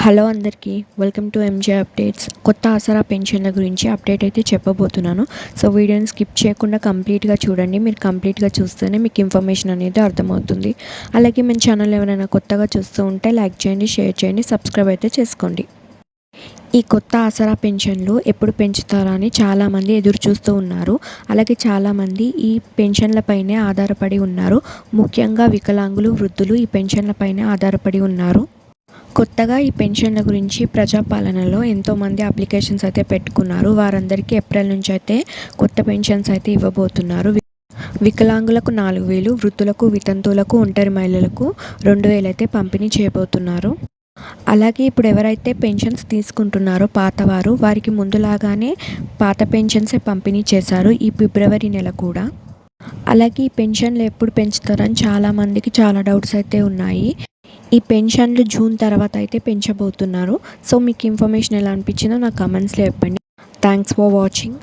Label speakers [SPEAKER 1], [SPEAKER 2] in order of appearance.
[SPEAKER 1] Hello అందరికీ welcome to M J updates. కొత్త ఆసరా పెన్షన్ల గురించి అప్డేట్ అయితే చెప్పబోతున్నాను. సో వీడియోని స్కిప్ చేయకుండా కంప్లీట్గా చూడండి. మీరు కంప్లీట్గా చూస్తేనే మీకు ఇన్ఫర్మేషన్ అనేది అర్థమవుతుంది. అలాగే మన ఛానల్ ఎవరైనా కొత్తగా చూస్తూ ఉంటే లైక్ చేయండి, షేర్ చేయండి, సబ్స్క్రైబ్ అయితే చేసుకోండి. ఈ కొత్త ఆసరా పెన్షన్లు ఎప్పుడు పెంచుతారా అని చాలామంది ఎదురు చూస్తూ ఉన్నారు. అలాగే చాలామంది ఈ పెన్షన్లపైనే ఆధారపడి ఉన్నారు. ముఖ్యంగా వికలాంగులు, వృద్ధులు ఈ పెన్షన్లపైనే ఆధారపడి ఉన్నారు. కొత్తగా ఈ పెన్షన్ల గురించి ప్రజాపాలనలో ఎంతోమంది అప్లికేషన్స్ అయితే పెట్టుకున్నారు. వారందరికీ ఏప్రిల్ నుంచి అయితే కొత్త పెన్షన్స్ అయితే ఇవ్వబోతున్నారు. వికలాంగులకు 4,000, వృద్ధులకు, వితంతువులకు, ఒంటరి మహిళలకు 2,000 అయితే పంపిణీ చేయబోతున్నారు. అలాగే ఇప్పుడు ఎవరైతే పెన్షన్స్ తీసుకుంటున్నారో పాతవారు, వారికి ముందులాగానే పాత పెన్షన్సే పంపిణీ చేశారు ఈ ఫిబ్రవరి నెల కూడా. అలాగే ఈ పెన్షన్లు ఎప్పుడు పెంచుతారని చాలామందికి చాలా డౌట్స్ అయితే ఉన్నాయి. ఈ పెన్షన్లు జూన్ తర్వాత అయితే పెంచబోతున్నారు. సో మీకు ఇన్ఫర్మేషన్ ఎలా అనిపించిందో నాకు కమెంట్స్లో చెప్పండి. Thanks for watching.